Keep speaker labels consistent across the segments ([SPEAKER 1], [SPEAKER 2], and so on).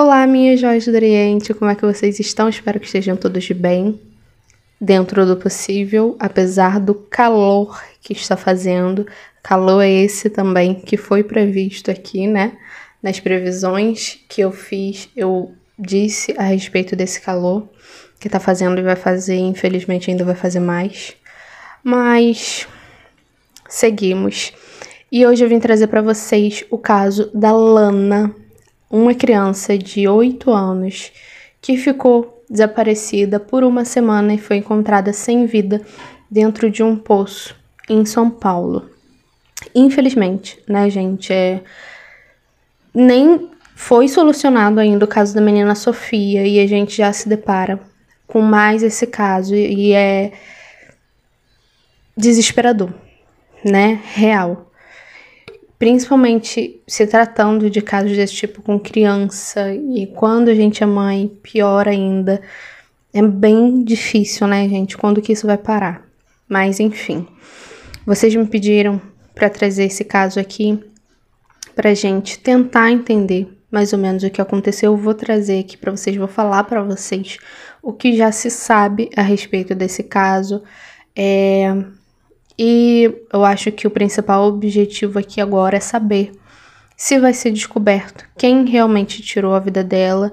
[SPEAKER 1] Olá, minhas joias do Oriente, como é que vocês estão? Espero que estejam todos de bem, dentro do possível, apesar do calor que está fazendo. Calor é esse também que foi previsto aqui, né? Nas previsões que eu fiz, eu disse a respeito desse calor que tá fazendo e vai fazer, infelizmente ainda vai fazer mais. Mas seguimos. E hoje eu vim trazer para vocês o caso da Lana, uma criança de 8 anos que ficou desaparecida por uma semana e foi encontrada sem vida dentro de um poço em São Paulo. Infelizmente, né, gente, nem foi solucionado ainda o caso da menina Sofia e a gente já se depara com mais esse caso e é desesperador, né, real. Principalmente se tratando de casos desse tipo com criança e quando a gente é mãe, pior ainda. É bem difícil, né, gente? Quando que isso vai parar? Mas, enfim. Vocês me pediram para trazer esse caso aqui pra gente tentar entender mais ou menos o que aconteceu. Eu vou trazer aqui para vocês, vou falar para vocês o que já se sabe a respeito desse caso. E eu acho que o principal objetivo aqui agora é saber se vai ser descoberto quem realmente tirou a vida dela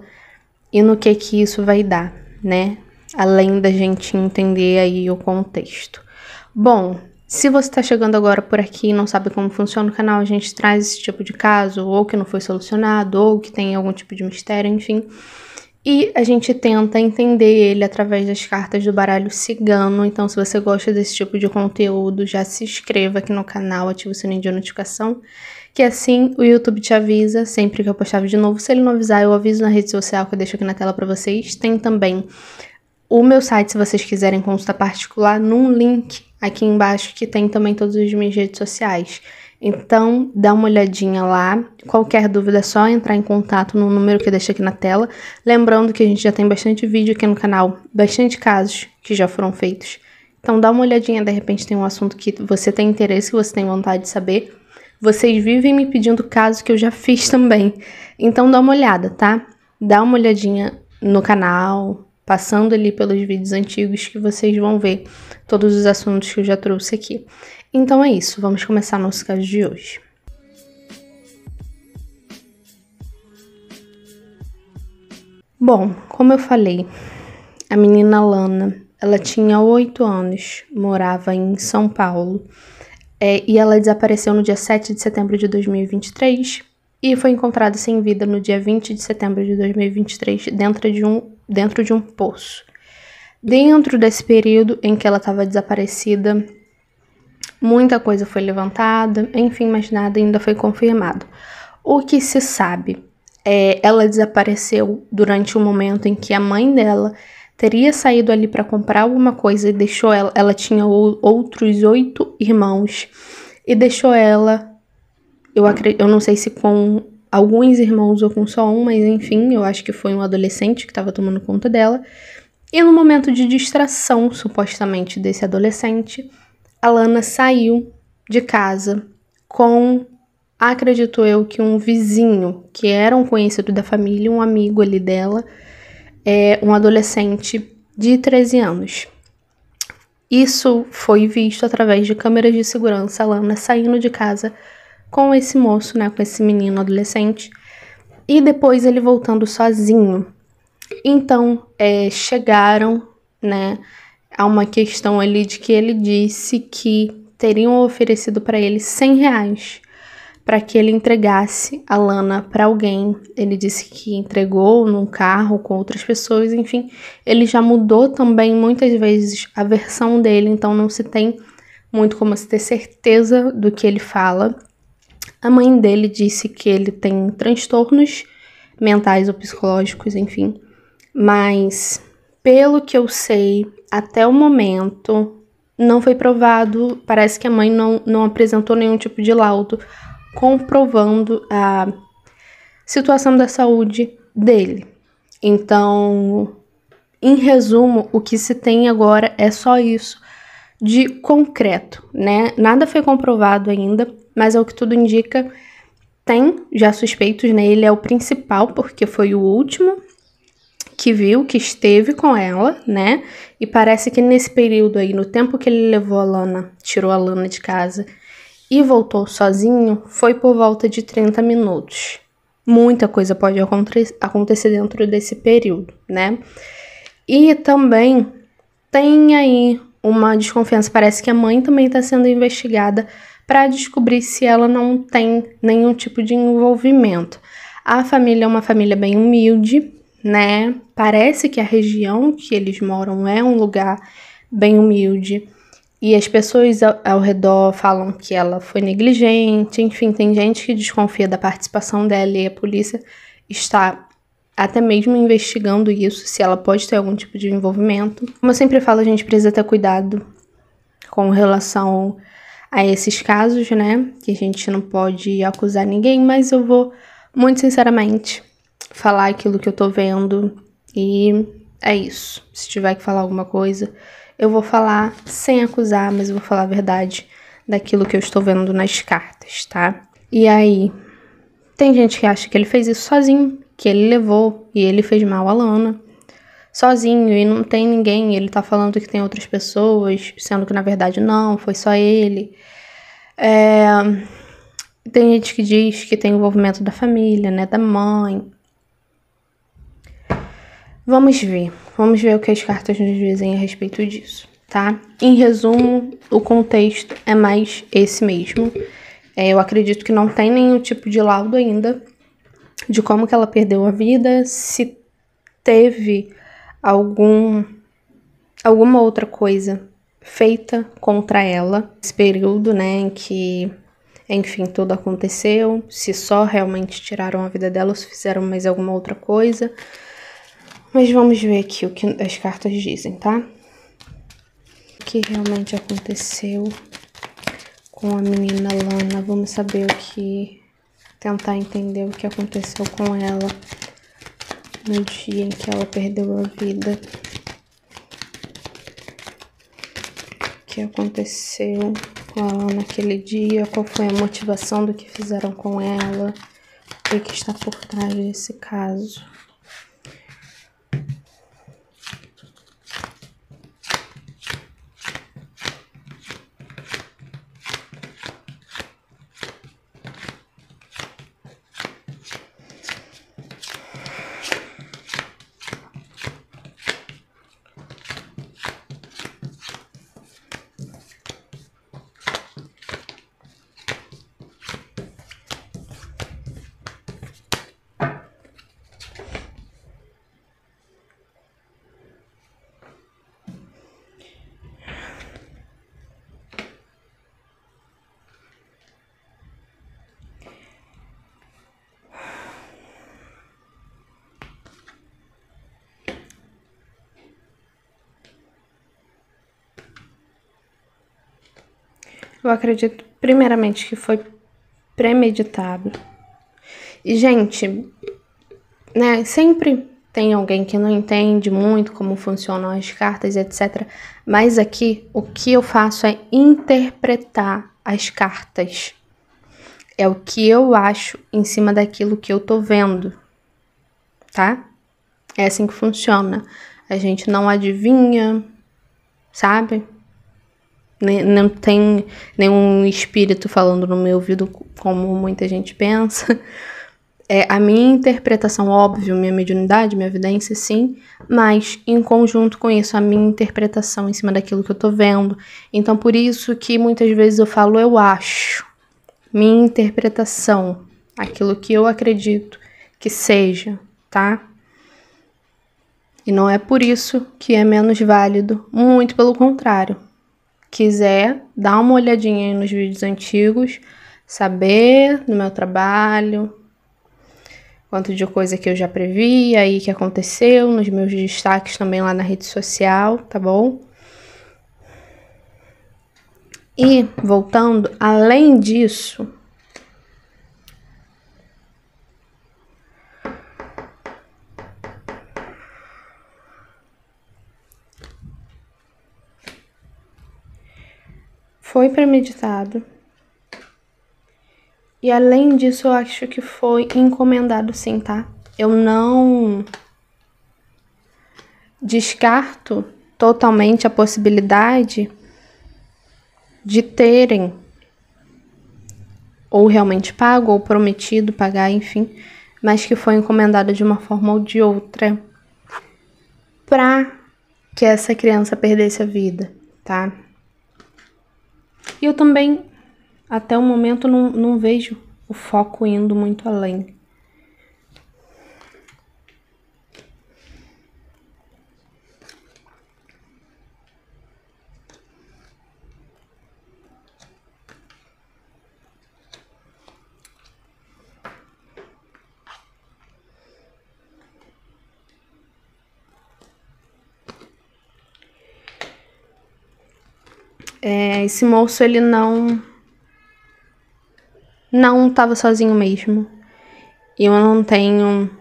[SPEAKER 1] e no que isso vai dar, né? Além da gente entender aí o contexto. Bom, se você tá chegando agora por aqui e não sabe como funciona o canal, a gente traz esse tipo de caso, ou que não foi solucionado, ou que tem algum tipo de mistério, enfim. E a gente tenta entender ele através das cartas do baralho cigano. Então, se você gosta desse tipo de conteúdo, já se inscreva aqui no canal, ative o sininho de notificação, que assim o YouTube te avisa sempre que eu postar vídeo novo. Se ele não avisar, eu aviso na rede social que eu deixo aqui na tela pra vocês. Tem também o meu site, se vocês quiserem consulta particular, num link aqui embaixo, que tem também todas as minhas redes sociais. Então, dá uma olhadinha lá. Qualquer dúvida é só entrar em contato no número que eu deixo aqui na tela. Lembrando que a gente já tem bastante vídeo aqui no canal, bastante casos que já foram feitos. Então, dá uma olhadinha, de repente tem um assunto que você tem interesse, que você tem vontade de saber. Vocês vivem me pedindo casos que eu já fiz também. Então, dá uma olhada, tá? Dá uma olhadinha no canal, passando ali pelos vídeos antigos, que vocês vão ver todos os assuntos que eu já trouxe aqui. Então é isso, vamos começar nosso caso de hoje. Bom, como eu falei, a menina Lana, ela tinha 8 anos, morava em São Paulo, e ela desapareceu no dia 7 de setembro de 2023 e foi encontrada sem vida no dia 20 de setembro de 2023 dentro de um poço. Dentro desse período em que ela estava desaparecida, muita coisa foi levantada, enfim, mas nada ainda foi confirmado. O que se sabe ela desapareceu durante um momento em que a mãe dela teria saído ali para comprar alguma coisa e deixou ela. Ela tinha outros 8 irmãos e deixou ela. Eu não sei se com alguns irmãos ou com só um, mas enfim, eu acho que foi um adolescente que estava tomando conta dela. E no momento de distração, supostamente, desse adolescente, a Lana saiu de casa com, acredito eu, que um vizinho, que era um conhecido da família, um amigo ali dela, um adolescente de 13 anos. Isso foi visto através de câmeras de segurança, a Lana saindo de casa com esse moço, né, com esse menino adolescente, e depois ele voltando sozinho. Então, chegaram, né, a uma questão ali de que ele disse que teriam oferecido para ele R$100 para que ele entregasse a Lana para alguém. Ele disse que entregou num carro com outras pessoas, enfim. Ele já mudou também muitas vezes a versão dele, então não se tem muito como se ter certeza do que ele fala. A mãe dele disse que ele tem transtornos mentais ou psicológicos, enfim. Mas, pelo que eu sei, até o momento, não foi provado. Parece que a mãe não apresentou nenhum tipo de laudo comprovando a situação da saúde dele. Então, em resumo, o que se tem agora é só isso de concreto, né? Nada foi comprovado ainda, mas ao que tudo indica, tem já suspeitos, né? Ele é o principal, porque foi o último que viu, que esteve com ela, né? E parece que nesse período aí, no tempo que ele levou a Lana, tirou a Lana de casa e voltou sozinho, foi por volta de 30 minutos. Muita coisa pode acontecer dentro desse período, né? E também tem aí uma desconfiança, parece que a mãe também está sendo investigada para descobrir se ela não tem nenhum tipo de envolvimento. A família é uma família bem humilde, né? Parece que a região que eles moram é um lugar bem humilde. E as pessoas ao redor falam que ela foi negligente. Enfim, tem gente que desconfia da participação dela e a polícia está até mesmo investigando isso, se ela pode ter algum tipo de envolvimento. Como eu sempre falo, a gente precisa ter cuidado com relação a esses casos, né? Que a gente não pode acusar ninguém, mas eu vou, muito sinceramente, falar aquilo que eu tô vendo e é isso. Se tiver que falar alguma coisa, eu vou falar sem acusar, mas eu vou falar a verdade daquilo que eu estou vendo nas cartas, tá? E aí, tem gente que acha que ele fez isso sozinho, que ele levou e ele fez mal a Lana sozinho e não tem ninguém, ele tá falando que tem outras pessoas, sendo que na verdade não, foi só ele. Tem gente que diz que tem envolvimento da família, né, da mãe. Vamos ver o que as cartas nos dizem a respeito disso, tá? Em resumo, o contexto é mais esse mesmo. Eu acredito que não tem nenhum tipo de laudo ainda de como que ela perdeu a vida, se teve alguma outra coisa feita contra ela nesse período, né, em que, enfim, tudo aconteceu, se só realmente tiraram a vida dela ou se fizeram mais alguma outra coisa. Mas vamos ver aqui o que as cartas dizem, tá? O que realmente aconteceu com a menina Lana. Vamos saber o que... tentar entender o que aconteceu com ela no dia em que ela perdeu a vida. O que aconteceu com ela naquele dia, qual foi a motivação do que fizeram com ela, o que está por trás desse caso. Eu acredito, primeiramente, que foi premeditado. E, gente, né, sempre tem alguém que não entende muito como funcionam as cartas, etc. Mas aqui, o que eu faço é interpretar as cartas. É o que eu acho em cima daquilo que eu tô vendo, tá? É assim que funciona. A gente não adivinha, sabe? Não tem nenhum espírito falando no meu ouvido, como muita gente pensa. É a minha interpretação, óbvio, minha mediunidade, minha evidência, sim, mas em conjunto com isso, a minha interpretação em cima daquilo que eu tô vendo. Então, por isso que muitas vezes eu falo, eu acho, minha interpretação, aquilo que eu acredito que seja, tá? E não é por isso que é menos válido, muito pelo contrário. Quiser, dá uma olhadinha aí nos vídeos antigos, saber do meu trabalho, quanto de coisa que eu já previ, aí que aconteceu, nos meus destaques também lá na rede social, tá bom? E, voltando, além disso, foi premeditado E além disso, eu acho que foi encomendado sim, tá? Eu não descarto totalmente a possibilidade de terem ou realmente pago, ou prometido pagar, enfim, mas que foi encomendado de uma forma ou de outra pra que essa criança perdesse a vida, tá? E eu também, até o momento, não vejo o foco indo muito além. Esse moço, ele não estava sozinho mesmo. E eu não tenho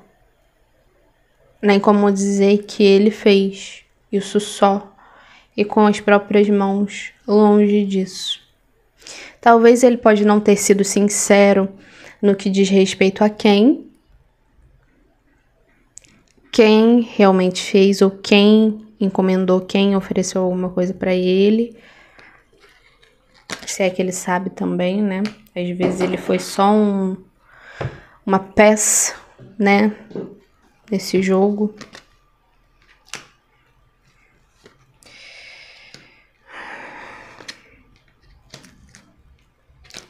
[SPEAKER 1] nem como dizer que ele fez isso só e com as próprias mãos, longe disso. Talvez ele pode não ter sido sincero no que diz respeito a quem realmente fez ou quem encomendou, quem ofereceu alguma coisa para ele. Se é que ele sabe também, né? Às vezes ele foi só uma peça, né? Nesse jogo.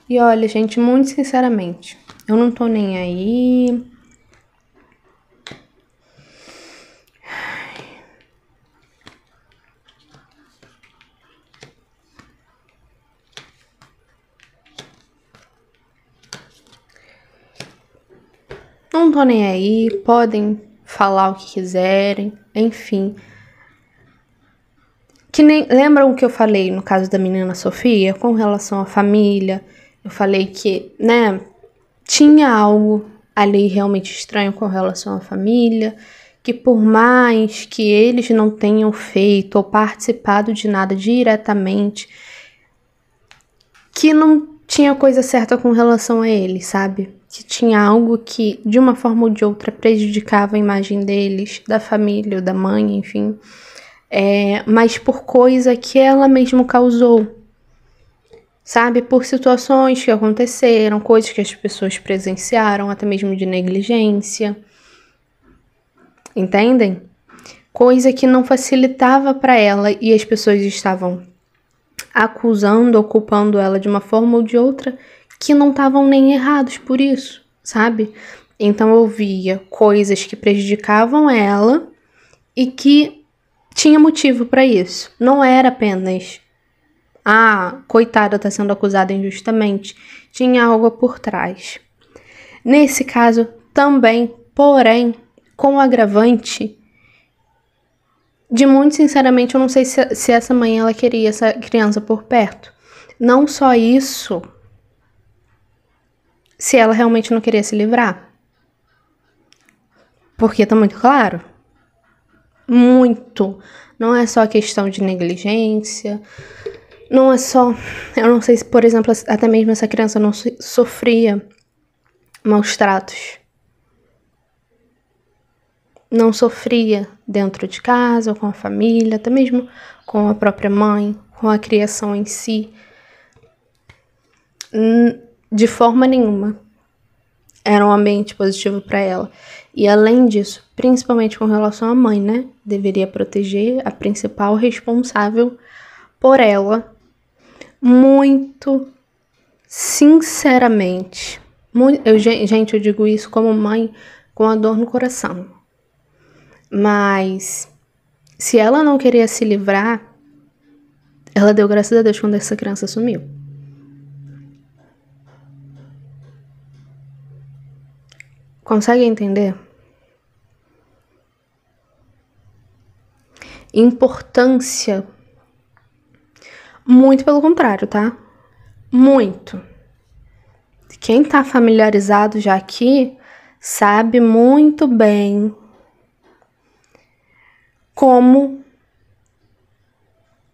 [SPEAKER 1] E olha, gente, muito sinceramente, eu não tô nem aí. Não tô nem aí, podem falar o que quiserem, enfim. Que nem lembram o que eu falei no caso da menina Sofia com relação à família? Eu falei que, né, tinha algo ali realmente estranho com relação à família, que por mais que eles não tenham feito ou participado de nada diretamente, que não tinha coisa certa com relação a eles, sabe? Que tinha algo que, de uma forma ou de outra, prejudicava a imagem deles, da família, ou da mãe, enfim. Mas por coisa que ela mesma causou, sabe? Por situações que aconteceram, coisas que as pessoas presenciaram, até mesmo de negligência. Entendem? Coisa que não facilitava para ela e as pessoas estavam acusando ou culpando ela de uma forma ou de outra que não estavam nem errados por isso, sabe? Então eu via coisas que prejudicavam ela e que tinha motivo para isso. Não era apenas coitada, tá sendo acusada injustamente. Tinha algo por trás. Nesse caso também, porém, com o agravante de muito sinceramente, eu não sei se essa mãe ela queria essa criança por perto. Não só isso, se ela realmente não queria se livrar. Porque tá muito claro. Muito. Não é só questão de negligência. Não é só... Eu não sei se, por exemplo, até mesmo essa criança não sofria maus tratos. Não sofria dentro de casa, ou com a família, até mesmo com a própria mãe, com a criação em si. De forma nenhuma. Era um ambiente positivo para ela. E além disso, principalmente com relação à mãe, né? Deveria proteger a principal responsável por ela. Muito sinceramente. Gente, eu digo isso como mãe com a dor no coração. Mas se ela não queria se livrar, ela deu graças a Deus quando essa criança sumiu. Consegue entender? Importância. Muito pelo contrário, tá? Muito. Quem tá familiarizado já aqui sabe muito bem como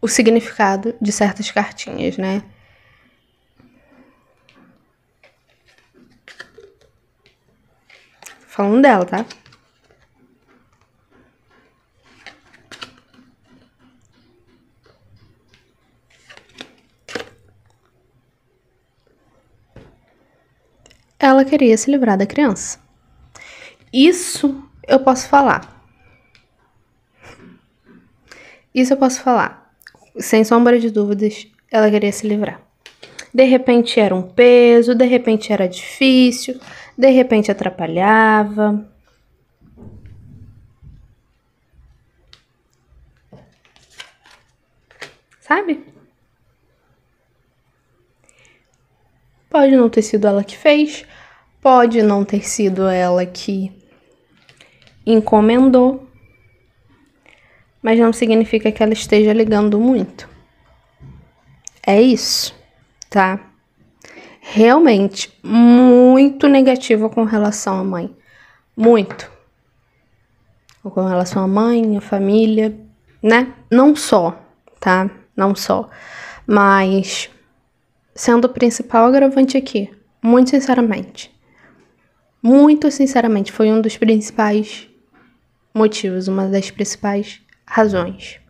[SPEAKER 1] o significado de certas cartinhas, né? Falando dela, tá? Ela queria se livrar da criança. Isso eu posso falar. Isso eu posso falar. Sem sombra de dúvidas, ela queria se livrar. De repente era um peso, de repente era difícil, de repente atrapalhava. Sabe? Pode não ter sido ela que fez, pode não ter sido ela que encomendou, mas não significa que ela esteja ligando muito. É isso, tá? Realmente, muito negativa com relação à mãe. Muito. Ou com relação à mãe, à família, né? Não só, tá? Não só. Mas, sendo o principal agravante aqui, muito sinceramente, foi um dos principais motivos, uma das principais razões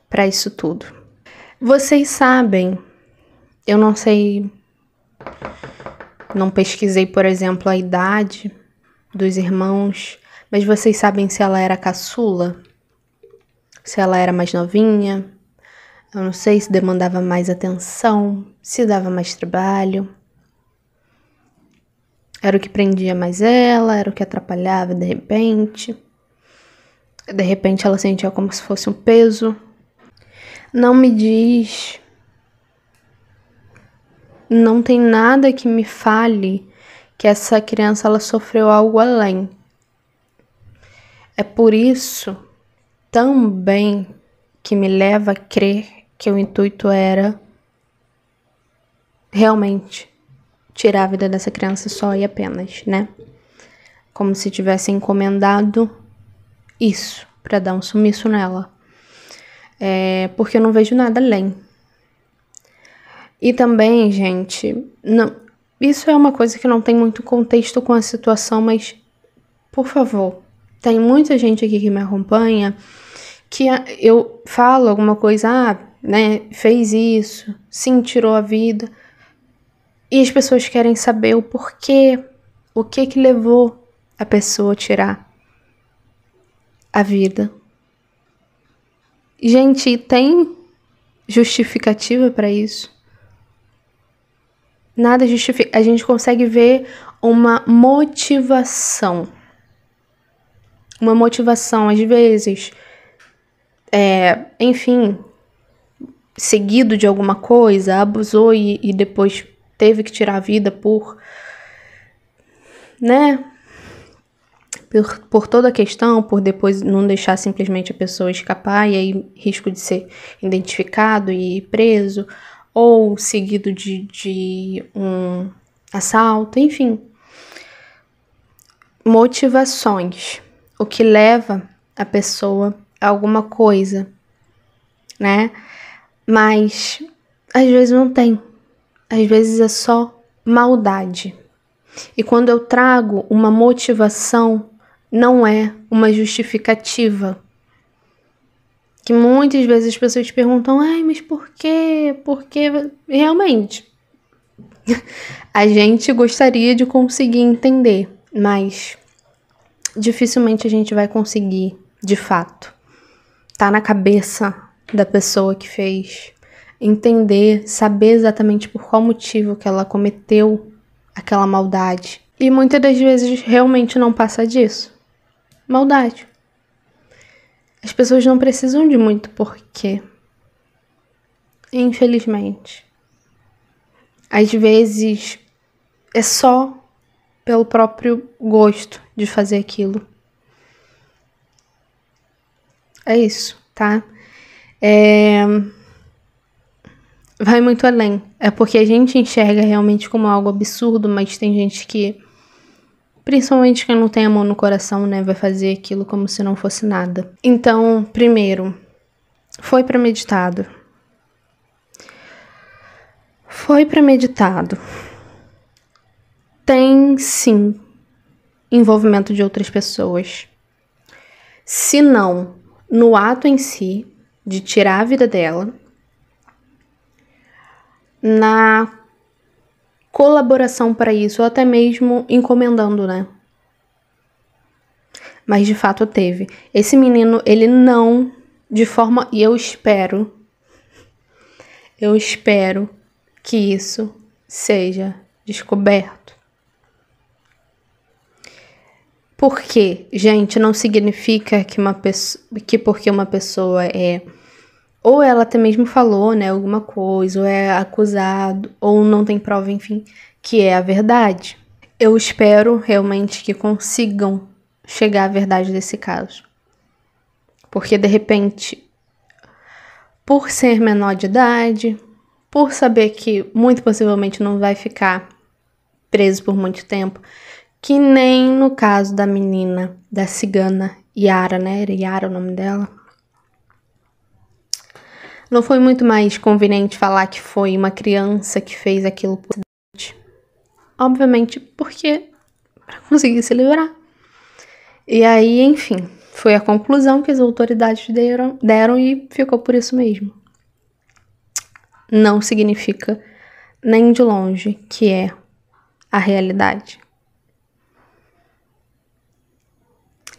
[SPEAKER 1] para isso tudo. Vocês sabem, eu não sei, não pesquisei, por exemplo, a idade dos irmãos, mas vocês sabem se ela era caçula? Se ela era mais novinha? Eu não sei se demandava mais atenção, se dava mais trabalho. Era o que prendia mais ela, era o que atrapalhava de repente. De repente ela sentia como se fosse um peso. Não me diz, não tem nada que me fale que essa criança ela sofreu algo além. É por isso também que me leva a crer que o intuito era realmente tirar a vida dessa criança só e apenas, né? Como se tivesse encomendado isso para dar um sumiço nela. Porque eu não vejo nada além. E também, gente, não, isso é uma coisa que não tem muito contexto com a situação, mas, por favor, tem muita gente aqui que me acompanha que eu falo alguma coisa, né, fez isso, sim, tirou a vida, e as pessoas querem saber o porquê, o que levou a pessoa a tirar a vida. Gente, tem justificativa para isso? Nada justifica. A gente consegue ver uma motivação. Uma motivação, às vezes, enfim, seguido de alguma coisa, abusou e depois teve que tirar a vida por, né? Por toda a questão, por depois não deixar simplesmente a pessoa escapar e aí risco de ser identificado e preso, ou seguido de um assalto, enfim. Motivações, o que leva a pessoa a alguma coisa, né? Mas às vezes não tem, às vezes é só maldade. E quando eu trago uma motivação, não é uma justificativa. Que muitas vezes as pessoas perguntam, mas por quê? Porque realmente a gente gostaria de conseguir entender, mas dificilmente a gente vai conseguir, de fato. Tá na cabeça da pessoa que fez, entender, saber exatamente por qual motivo que ela cometeu aquela maldade. E muitas das vezes realmente não passa disso. Maldade. As pessoas não precisam de muito porquê. Infelizmente. Às vezes é só pelo próprio gosto de fazer aquilo. É isso, tá? Vai muito além. É porque a gente enxerga realmente como algo absurdo, mas tem gente que, principalmente quem não tem amor no coração, né, vai fazer aquilo como se não fosse nada. Então, primeiro, foi premeditado. Foi premeditado. Tem, sim, envolvimento de outras pessoas, se não no ato em si de tirar a vida dela, na colaboração para isso, ou até mesmo encomendando, né? Mas de fato teve. Esse menino, ele não, de forma... E eu espero que isso seja descoberto. Porque, gente, não significa que porque uma pessoa é... Ou ela até mesmo falou, né, alguma coisa, ou é acusado, ou não tem prova, enfim, que é a verdade. Eu espero realmente que consigam chegar à verdade desse caso. Porque, de repente, por ser menor de idade, por saber que muito possivelmente não vai ficar preso por muito tempo, que nem no caso da menina, da cigana Yara, né? Era Yara o nome dela. Não foi muito mais conveniente falar que foi uma criança que fez aquilo por acidente. Obviamente, porque para conseguir se livrar. E aí, enfim, foi a conclusão que as autoridades deram e ficou por isso mesmo. Não significa nem de longe que é a realidade.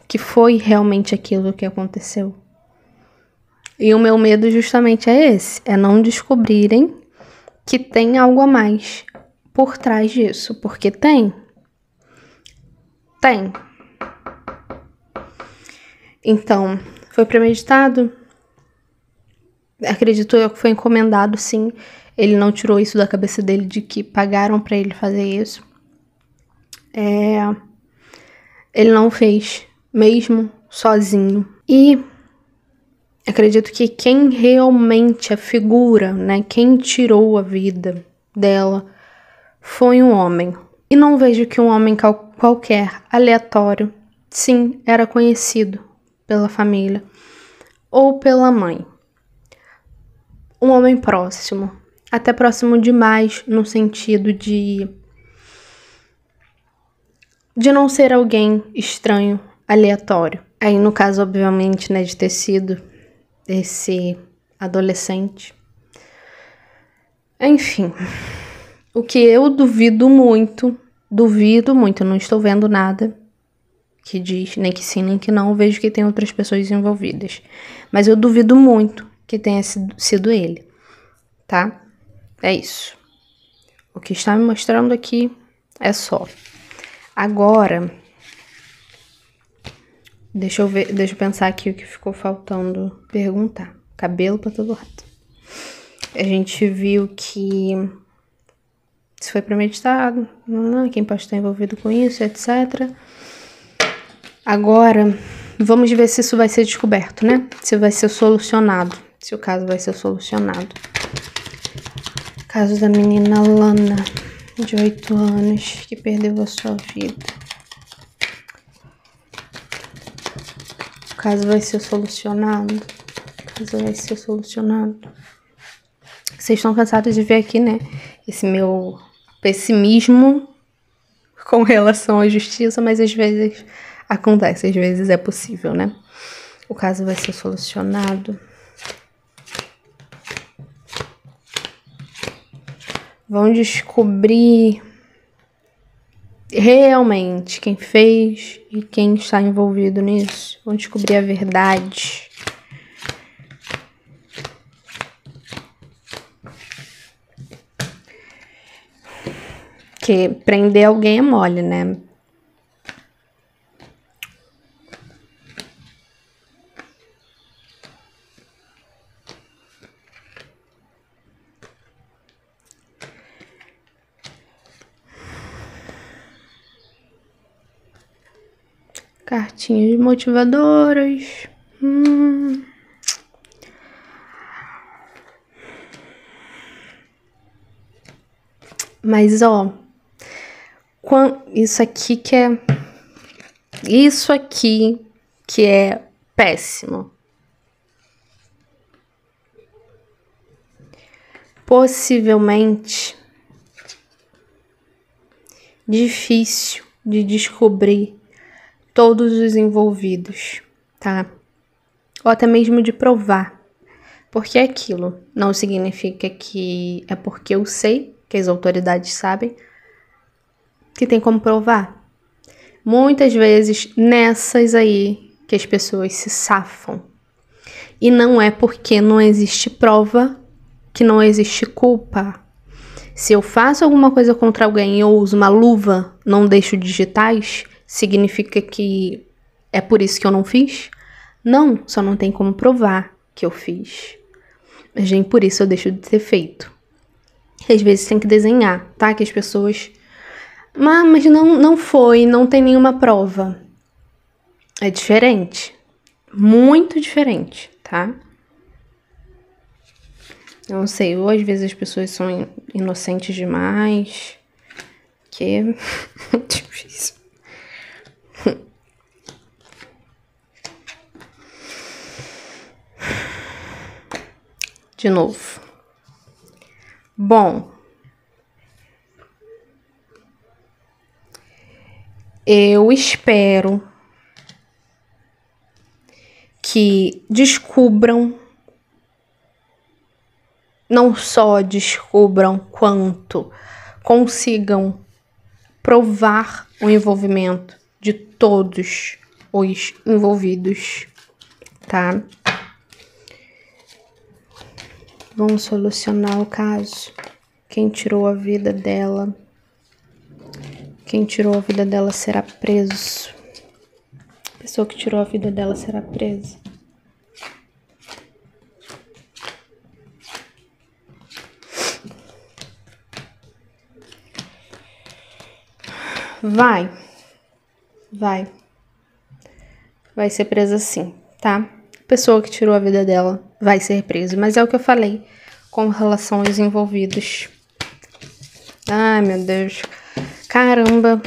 [SPEAKER 1] Que foi realmente aquilo que aconteceu. E o meu medo justamente é esse, é não descobrirem que tem algo a mais por trás disso, porque tem. Tem. Então, foi premeditado? Acredito eu que foi encomendado, sim. Ele não tirou isso da cabeça dele de que pagaram pra ele fazer isso. Ele não fez, mesmo sozinho. E acredito que quem realmente a figura, né, quem tirou a vida dela foi um homem. E não vejo que um homem qualquer, aleatório, sim, era conhecido pela família ou pela mãe. Um homem próximo, até próximo demais no sentido de não ser alguém estranho, aleatório. Aí no caso, obviamente, né, de ter sido esse adolescente. Enfim, o que eu duvido muito, não estou vendo nada que diz, nem que sim, nem que não, vejo que tem outras pessoas envolvidas. Mas eu duvido muito que tenha sido ele, tá? É isso. O que está me mostrando aqui é só. Agora, deixa eu pensar aqui o que ficou faltando perguntar. Cabelo pra todo lado. A gente viu que se foi premeditado, quem pode estar envolvido com isso, etc. Agora, vamos ver se isso vai ser descoberto, né? Se vai ser solucionado. Se o caso vai ser solucionado. Caso da menina Lana, de 8 anos, que perdeu a sua vida. O caso vai ser solucionado. Vocês estão cansados de ver aqui, né? Esse meu pessimismo com relação à justiça, mas às vezes acontece, às vezes é possível, né? O caso vai ser solucionado. Vão descobrir realmente quem fez e quem está envolvido nisso. Vão descobrir a verdade. Porque prender alguém é mole, né? Cartinhas motivadoras. Mas, ó, isso aqui que é péssimo. Possivelmente difícil de descobrir todos os envolvidos, tá? Ou até mesmo de provar. Porque aquilo não significa que é porque eu sei, que as autoridades sabem, que tem como provar. Muitas vezes nessas aí que as pessoas se safam. E não é porque não existe prova que não existe culpa. Se eu faço alguma coisa contra alguém e eu uso uma luva, não deixo digitais, significa que é por isso que eu não fiz? Não, só não tem como provar que eu fiz. Mas nem por isso eu deixo de ter feito. E às vezes tem que desenhar, tá? Que as pessoas... Mas não foi, não tem nenhuma prova. É diferente. Muito diferente, tá? Eu não sei, ou às vezes as pessoas são inocentes demais, que é muito difícil. De novo. Bom, eu espero que descubram, não só descubram, quanto consigam provar o envolvimento de todos os envolvidos, tá? Vamos solucionar o caso. Quem tirou a vida dela? Quem tirou a vida dela será preso. A pessoa que tirou a vida dela será presa. Vai ser presa sim, tá? A pessoa que tirou a vida dela vai ser presa, mas é o que eu falei com relação aos envolvidos. Ai, meu Deus. Caramba.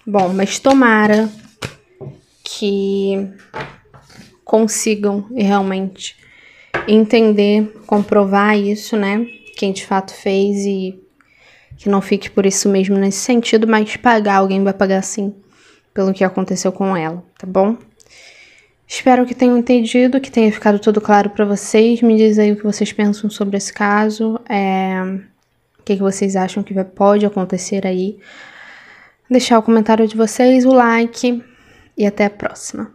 [SPEAKER 1] Bom, mas tomara que consigam realmente entender, comprovar isso, né? Quem de fato fez e que não fique por isso mesmo nesse sentido, mas pagar, alguém vai pagar sim pelo que aconteceu com ela, tá bom? Espero que tenham entendido, que tenha ficado tudo claro pra vocês. Me diz aí o que vocês pensam sobre esse caso, o que vocês acham que pode acontecer aí. Deixar o comentário de vocês, o like e até a próxima.